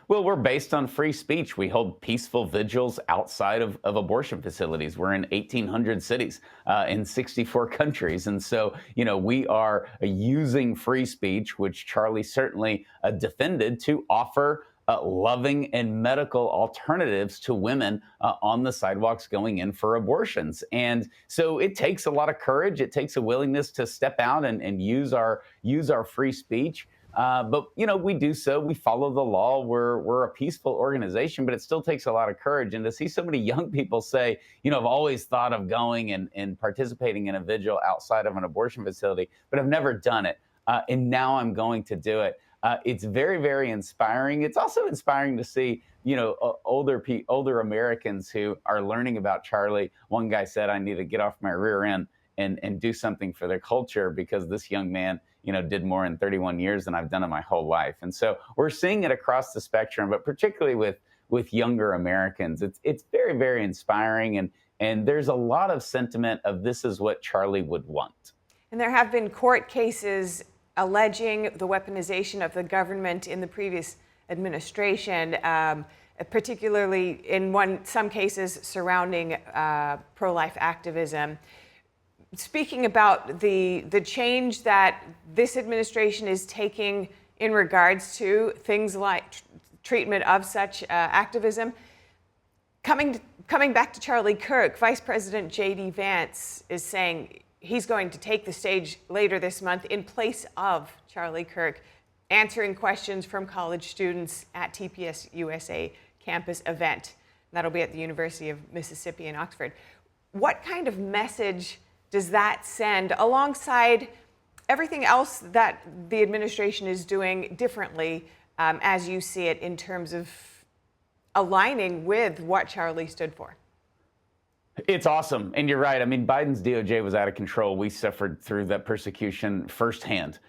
S6: Well, we're based on free speech. We hold peaceful vigils outside of abortion facilities. We're in 1,800 cities in 64 countries. And so, we are using free speech, which Charlie certainly defended, to offer loving and medical alternatives to women on the sidewalks going in for abortions. And so it takes a lot of courage. It takes a willingness to step out and use our free speech. But we do so. We follow the law. We're a peaceful organization, but it still takes a lot of courage. And to see so many young people say, I've always thought of going and participating in a vigil outside of an abortion facility, but I've never done it. And now I'm going to do it. It's very, very inspiring. It's also inspiring to see, older Americans who are learning about Charlie. One guy said, I need to get off my rear end and do something for their culture, because this young man, did more in 31 years than I've done in my whole life. And so we're seeing it across the spectrum, but particularly with younger Americans. It's very, very inspiring. And there's a lot of sentiment of this is what Charlie would want.
S2: And there have been court cases alleging the weaponization of the government in the previous administration, particularly in some cases surrounding pro-life activism. Speaking about the change that this administration is taking in regards to things like treatment of such activism, coming back to Charlie Kirk, Vice President J.D. Vance is saying he's going to take the stage later this month in place of Charlie Kirk, answering questions from college students at TPS USA campus event. That'll be at the University of Mississippi in Oxford. What kind of message does that send alongside everything else that the administration is doing differently as you see it in terms of aligning with what Charlie stood for?
S6: It's awesome. And you're right. I mean, Biden's DOJ was out of control. We suffered through that persecution firsthand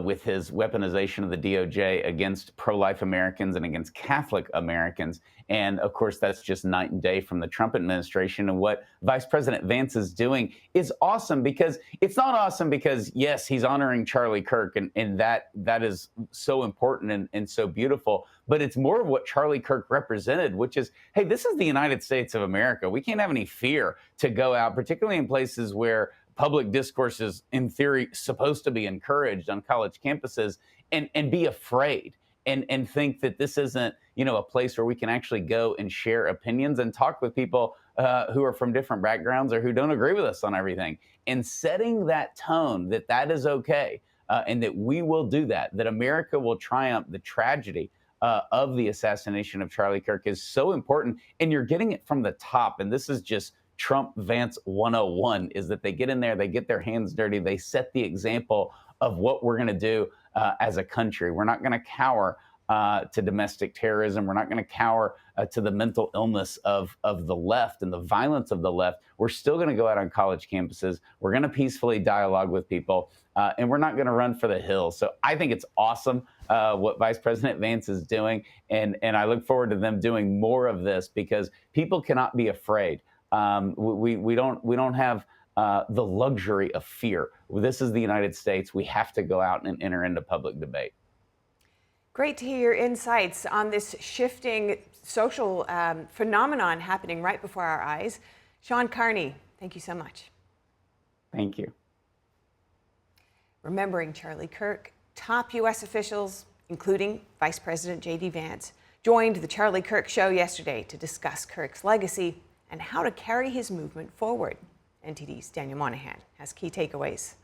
S6: with his weaponization of the DOJ against pro-life Americans and against Catholic Americans. And of course, that's just night and day from the Trump administration. And what Vice President Vance is doing is awesome, because it's not awesome because, yes, he's honoring Charlie Kirk, and that is so important and so beautiful. But it's more of what Charlie Kirk represented, which is, hey, this is the United States of America. We can't have any fear to go out, particularly in places where public discourse is, in theory, supposed to be encouraged on college campuses, and be afraid and think that this isn't, a place where we can actually go and share opinions and talk with people who are from different backgrounds or who don't agree with us on everything. And setting that tone that is okay, and that we will do that America will triumph the tragedy of the assassination of Charlie Kirk is so important. And you're getting it from the top. And this is just Trump Vance 101, is that they get in there, they get their hands dirty, they set the example of what we're going to do as a country. We're not going to cower to domestic terrorism. We're not going to cower to the mental illness of the left and the violence of the left. We're still going to go out on college campuses. We're going to peacefully dialogue with people, and we're not going to run for the hills. So I think it's awesome what Vice President Vance is doing, and I look forward to them doing more of this, because people cannot be afraid. We don't have the luxury of fear. This is the United States. We have to go out and enter into public debate.
S2: Great to hear your insights on this shifting social phenomenon happening right before our eyes. Sean Carney, thank you so much.
S6: Thank you.
S2: Remembering Charlie Kirk, top U.S. officials, including Vice President J.D. Vance, joined the Charlie Kirk Show yesterday to discuss Kirk's legacy and how to carry his movement forward. NTD's Daniel Monahan has key takeaways.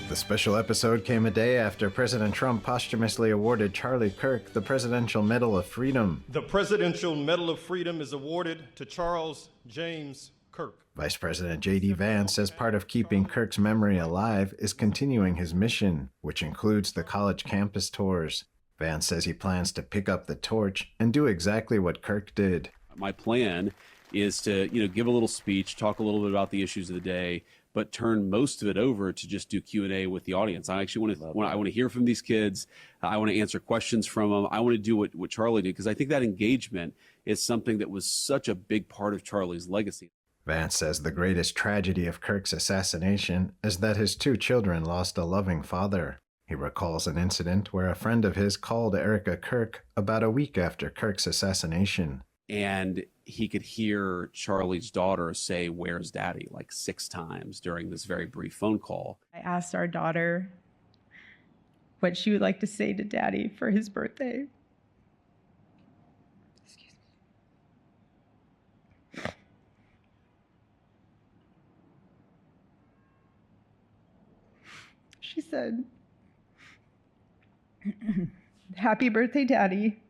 S7: The special episode came a day after President Trump posthumously awarded Charlie Kirk the Presidential Medal of Freedom.
S8: The Presidential Medal of Freedom is awarded to Charles James Kirk.
S7: Vice President J.D. Vance, as part of keeping Kirk's memory alive, is continuing his mission, which includes the college campus tours. Vance says he plans to pick up the torch and do exactly what Kirk did.
S23: My plan is to, give a little speech, talk a little bit about the issues of the day, but turn most of it over to just do Q&A with the audience. I actually want to hear from these kids. I want to answer questions from them. I want to do what Charlie did, because I think that engagement is something that was such a big part of Charlie's legacy.
S7: Vance says the greatest tragedy of Kirk's assassination is that his 2 children lost a loving father. He recalls an incident where a friend of his called Erica Kirk about a week after Kirk's assassination.
S23: And he could hear Charlie's daughter say, "Where's Daddy?" like 6 times during this very brief phone call.
S24: I asked our daughter what she would like to say to Daddy for his birthday. Excuse me. She said, "Happy birthday, Daddy.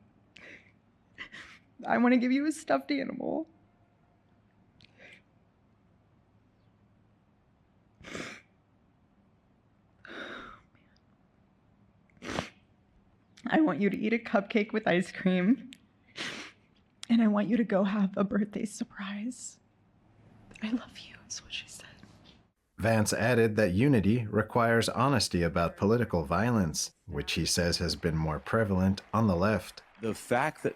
S24: I want to give you a stuffed animal. I want you to eat a cupcake with ice cream. And I want you to go have a birthday surprise. I love you," is what she said.
S7: Vance added that unity requires honesty about political violence, which he says has been more prevalent on the left.
S23: The fact that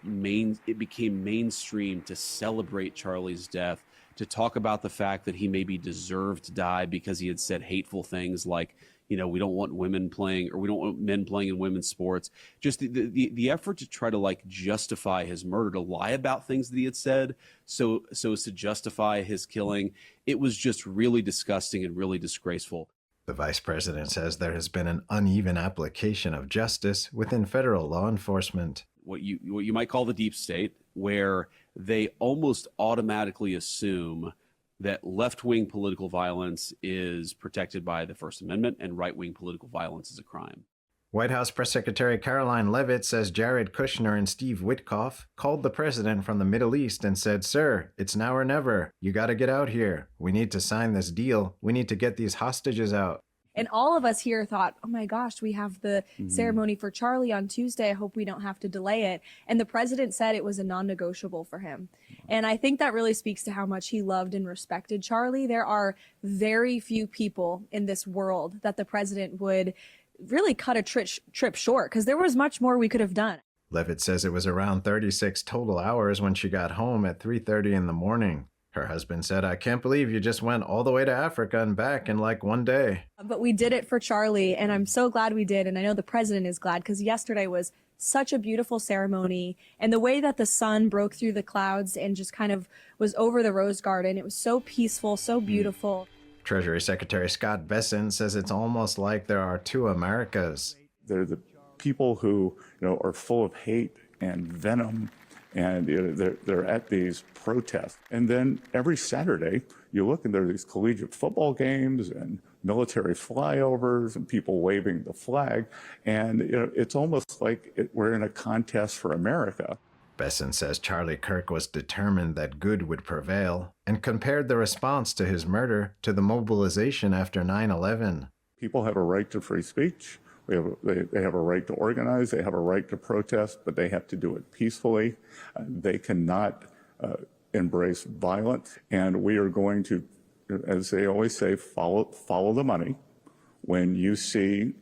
S23: it became mainstream to celebrate Charlie's death, to talk about the fact that he maybe deserved to die because he had said hateful things like, we don't want women playing, or we don't want men playing in women's sports. Just the effort to try to justify his murder, to lie about things that he had said, so as to justify his killing. It was just really disgusting and really disgraceful.
S7: The vice president says there has been an uneven application of justice within federal law enforcement.
S23: What you might call the deep state, where they almost automatically assume that left-wing political violence is protected by the First Amendment and right-wing political violence is a crime.
S7: White House Press Secretary Caroline Leavitt says Jared Kushner and Steve Witkoff called the president from the Middle East and said, "Sir, it's now or never. You got to get out here. We need to sign this deal. We need to get these hostages out."
S25: And all of us here thought, oh my gosh, we have the ceremony for Charlie on Tuesday. I hope we don't have to delay it. And the president said it was a non-negotiable for him. And I think that really speaks to how much he loved and respected Charlie. There are very few people in this world that the president would really cut a trip short, because there was much more we could have done.
S7: Leavitt says it was around 36 total hours when she got home at 3:30 in the morning. Her husband said, "I can't believe you just went all the way to Africa and back in like one day."
S25: But we did it for Charlie, and I'm so glad we did. And I know the president is glad, because yesterday was such a beautiful ceremony. And the way that the sun broke through the clouds and just kind of was over the Rose Garden, it was so peaceful, so beautiful.
S7: Treasury Secretary Scott Bessent says it's almost like there are 2 Americas.
S22: They're the people who are full of hate and venom, and they're at these protests. And then every Saturday, you look and there are these collegiate football games and military flyovers and people waving the flag. And it's almost like we're in a contest for America.
S7: Bessent says Charlie Kirk was determined that good would prevail and compared the response to his murder to the mobilization after 9/11.
S22: People have a right to free speech. They have a right to organize. They have a right to protest, but they have to do it peacefully. They cannot embrace violence. And we are going to, as they always say, follow the money. When you see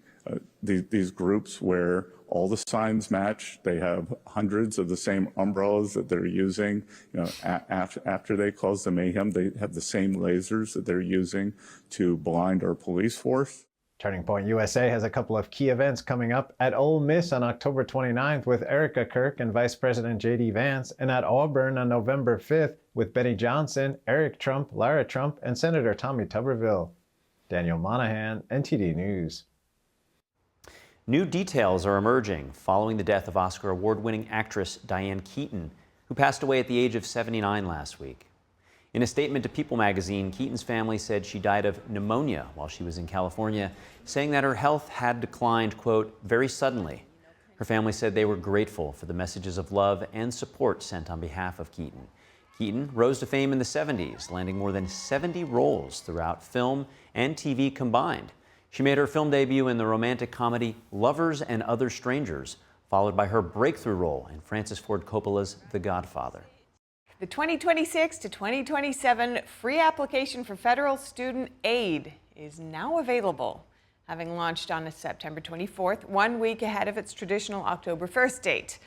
S22: these groups where all the signs match, they have hundreds of the same umbrellas that they're using. After they cause the mayhem, they have the same lasers that they're using to blind our police force.
S7: Turning Point USA has a couple of key events coming up at Ole Miss on October 29th with Erica Kirk and Vice President J.D. Vance, and at Auburn on November 5th with Benny Johnson, Eric Trump, Lara Trump, and Senator Tommy Tuberville. Daniel Monahan, NTD News.
S1: New details are emerging following the death of Oscar award-winning actress Diane Keaton, who passed away at the age of 79 last week. In a statement to People magazine, Keaton's family said she died of pneumonia while she was in California, saying that her health had declined, quote, very suddenly. Her family said they were grateful for the messages of love and support sent on behalf of Keaton. Keaton rose to fame in the 70s, landing more than 70 roles throughout film and TV combined. She made her film debut in the romantic comedy Lovers and Other Strangers, followed by her breakthrough role in Francis Ford Coppola's The Godfather.
S2: The 2026 to 2027 free application for federal student aid is now available, having launched on September 24th, 1 week ahead of its traditional October 1st date.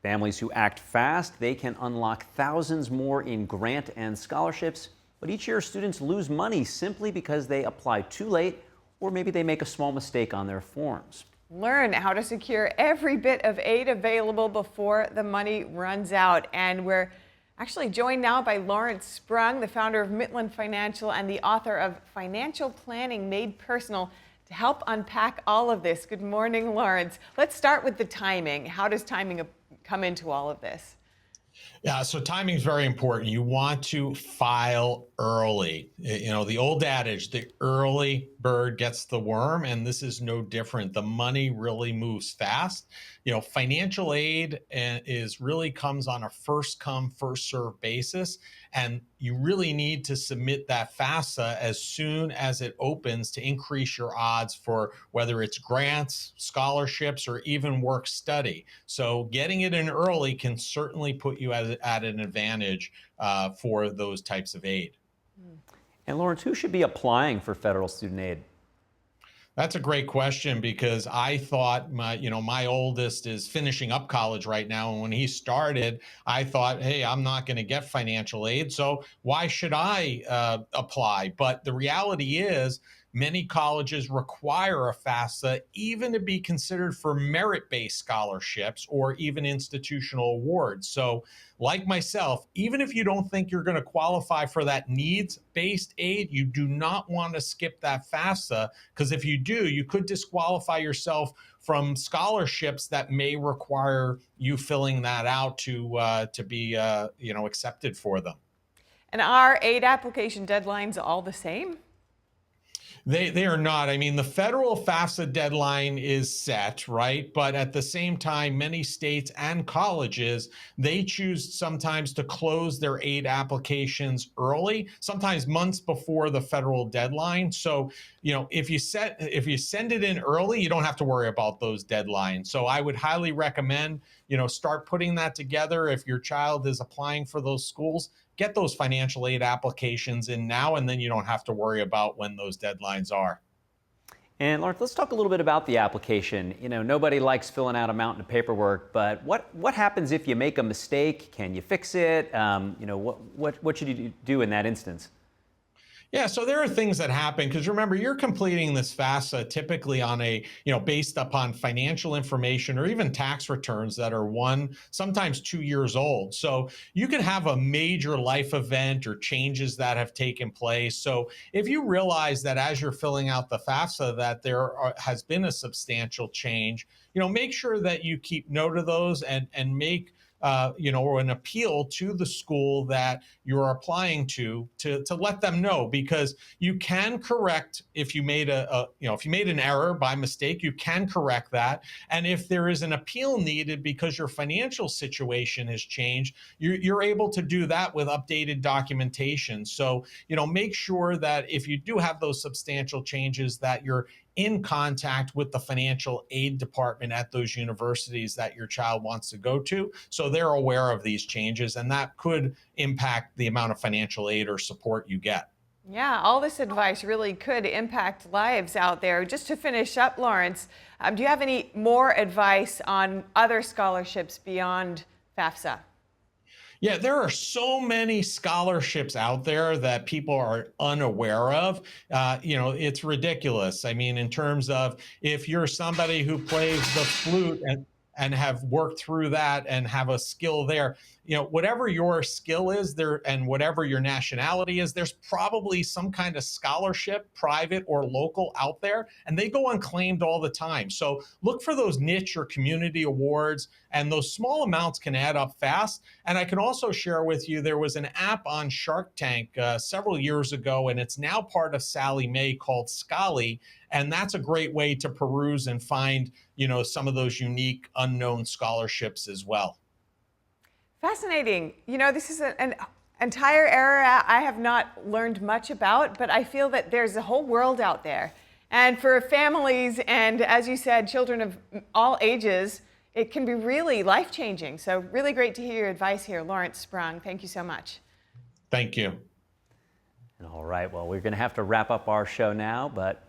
S1: Families who act fast, they can unlock thousands more in grant and scholarships, but each year students lose money simply because they apply too late or maybe they make a small mistake on their forms.
S2: Learn how to secure every bit of aid available before the money runs out. And we're actually joined now by Lawrence Sprung, the founder of Midland Financial and the author of Financial Planning Made Personal, to help unpack all of this. Good morning, Lawrence. Let's start with the timing. How does timing come into all of this?
S5: Yeah, so timing is very important. You want to file early. You know, the old adage, the early bird gets the worm, and this is no different. The money really moves fast. You know, financial aid really comes on a first come, first served basis, and you really need to submit that FAFSA as soon as it opens to increase your odds for whether it's grants, scholarships, or even work study. So getting it in early can certainly put you at an advantage for those types of aid.
S1: And Lawrence, who should be applying for federal student aid?
S5: That's a great question, because I thought my oldest is finishing up college right now. And when he started, I thought, hey, I'm not going to get financial aid, so why should I apply? But the reality is many colleges require a FAFSA even to be considered for merit-based scholarships or even institutional awards. So like myself, even if you don't think you're going to qualify for that needs-based aid, you do not want to skip that FAFSA, because if you do, you could disqualify yourself from scholarships that may require you filling that out to be accepted for them.
S2: And are aid application deadlines all the same?
S5: They are not. I mean, the federal FAFSA deadline is set, right? But at the same time, many states and colleges, they choose sometimes to close their aid applications early, sometimes months before the federal deadline. So, you know, if you send it in early, you don't have to worry about those deadlines. So I would highly recommend, start putting that together. If your child is applying for those schools, get those financial aid applications in now, and then you don't have to worry about when those deadlines are.
S1: And Lawrence, let's talk a little bit about the application. Nobody likes filling out a mountain of paperwork, but what happens if you make a mistake? Can you fix it? What should you do in that instance?
S5: Yeah, so there are things that happen, because remember, you're completing this FAFSA typically on based upon financial information or even tax returns that are 1, sometimes 2 years old. So you can have a major life event or changes that have taken place. So if you realize that as you're filling out the FAFSA that there has been a substantial change, make sure that you keep note of those and make or an appeal to the school that you're applying to let them know, because you can correct if you made if you made an error by mistake, you can correct that. And if there is an appeal needed because your financial situation has changed, you're able to do that with updated documentation. So, make sure that if you do have those substantial changes, that you're in contact with the financial aid department at those universities that your child wants to go to, so they're aware of these changes, and that could impact the amount of financial aid or support you get.
S2: Yeah, all this advice really could impact lives out there. Just to finish up, Lawrence, do you have any more advice on other scholarships beyond FAFSA?
S5: Yeah, there are so many scholarships out there that people are unaware of. It's ridiculous. I mean, in terms of if you're somebody who plays the flute and have worked through that and have a skill there. Whatever your skill is there and whatever your nationality is, there's probably some kind of scholarship, private or local, out there, and they go unclaimed all the time. So look for those niche or community awards, and those small amounts can add up fast. And I can also share with you, there was an app on Shark Tank several years ago, and it's now part of Sally Mae, called Scally. And that's a great way to peruse and find, some of those unique unknown scholarships as well.
S2: Fascinating. This is an entire era I have not learned much about, but I feel that there's a whole world out there. And for families and, as you said, children of all ages, it can be really life-changing. So really great to hear your advice here, Lawrence Sprung. Thank you so much.
S5: Thank you.
S1: All right, well, we're going to have to wrap up our show now, but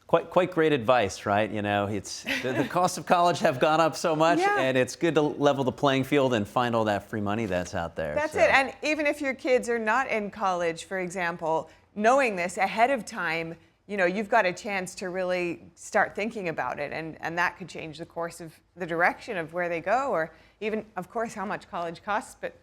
S1: quite great advice, right? It's the cost of college have gone up so much, and it's good to level the playing field and find all that free money that's out there.
S2: That's it. And even if your kids are not in college, for example, knowing this ahead of time, you've got a chance to really start thinking about it, and that could change the course of the direction of where they go, or even, of course, how much college costs, but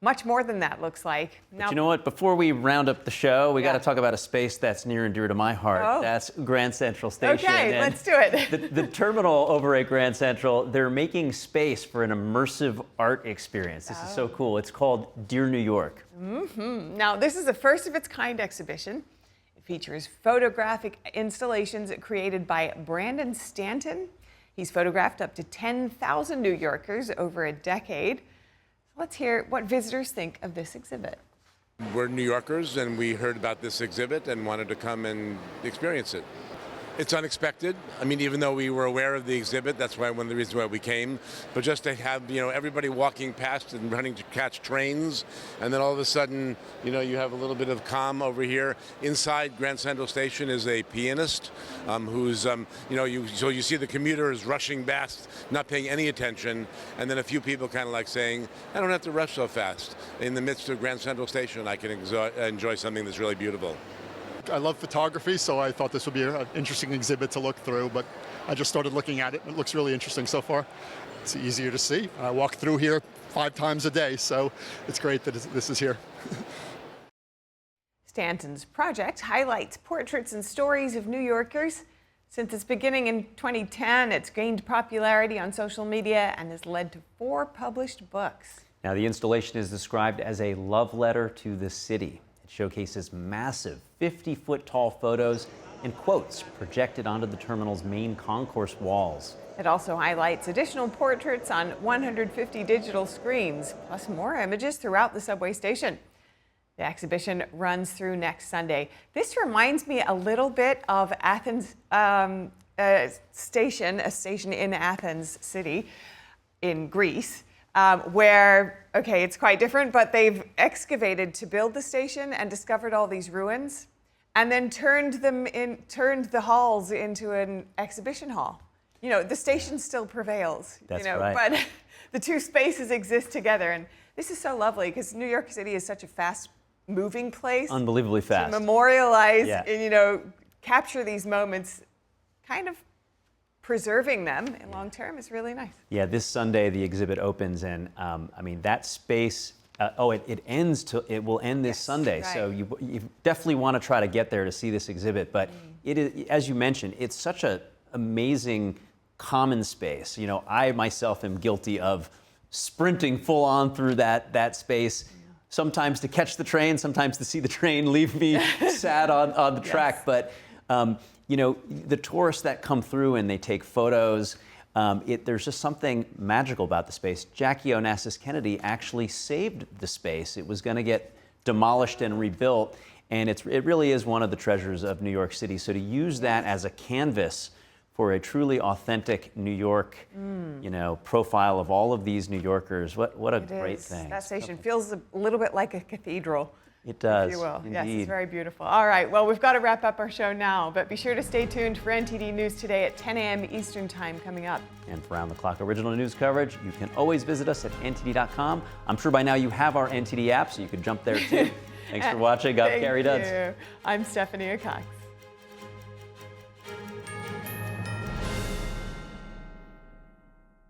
S2: much more than that, looks like.
S1: Now, but you know what? Before we round up the show, we got to talk about a space that's near and dear to my heart.
S2: Oh.
S1: That's Grand Central Station.
S2: Okay,
S1: and
S2: let's do it.
S1: the terminal over at Grand Central, they're making space for an immersive art experience. This is so cool. It's called Dear New York.
S2: Mm-hmm. Now, this is a first-of-its-kind exhibition. It features photographic installations created by Brandon Stanton. He's photographed up to 10,000 New Yorkers over a decade. Let's hear what visitors think of this exhibit.
S9: We're New Yorkers, and we heard about this exhibit and wanted to come and experience it. It's unexpected. I mean, even though we were aware of the exhibit, that's one of the reasons why we came. But just to have, everybody walking past and running to catch trains, and then all of a sudden, you have a little bit of calm over here. Inside Grand Central Station is a pianist who's, so you see the commuters rushing past, not paying any attention, and then a few people kind of like saying, I don't have to rush so fast. In the midst of Grand Central Station, I can enjoy something that's really beautiful.
S10: I love photography, so I thought this would be an interesting exhibit to look through, but I just started looking at it. It looks really interesting so far. It's easier to see. I walk through here 5 times a day, so it's great that this is here.
S2: Stanton's project highlights portraits and stories of New Yorkers. Since its beginning in 2010, it's gained popularity on social media and has led to 4 published books.
S1: Now, the installation is described as a love letter to the city. It showcases massive 50-foot tall photos and quotes projected onto the terminal's main concourse walls.
S2: It also highlights additional portraits on 150 digital screens, plus more images throughout the subway station. The exhibition runs through next Sunday. This reminds me a little bit of Athens station, a station in Athens city in Greece. Where, it's quite different, but they've excavated to build the station and discovered all these ruins, and then turned the halls into an exhibition hall. The station still prevails.
S1: That's right.
S2: But the 2 spaces exist together, and this is so lovely because New York City is such a fast-moving place.
S1: Unbelievably fast.
S2: To memorialize and capture these moments, kind of preserving them in long term is really nice.
S1: Yeah, this Sunday the exhibit opens, and that space. It will end this Sunday, right. So you definitely want to try to get there to see this exhibit. But it is, as you mentioned, it's such an amazing common space. I myself am guilty of sprinting full on through that space. Sometimes to catch the train, sometimes to see the train leave me sad on the track. But the tourists that come through and they take photos, there's just something magical about the space. Jackie Onassis Kennedy actually saved the space. It was going to get demolished and rebuilt, and it really is one of the treasures of New York City. So to use that as a canvas for a truly authentic New York, profile of all of these New Yorkers, what a great thing.
S2: That station feels a little bit like a cathedral.
S1: It does,
S2: if you will.
S1: indeed.
S2: Yes, it's very beautiful. All right, well, we've got to wrap up our show now, but be sure to stay tuned for NTD News Today at 10 a.m. Eastern Time coming up.
S1: And for round-the-clock original news coverage, you can always visit us at ntd.com. I'm sure by now you have our NTD app, so you can jump there too. Thanks for watching. I'm Carrie Duds.
S2: I'm Stephanie Cox.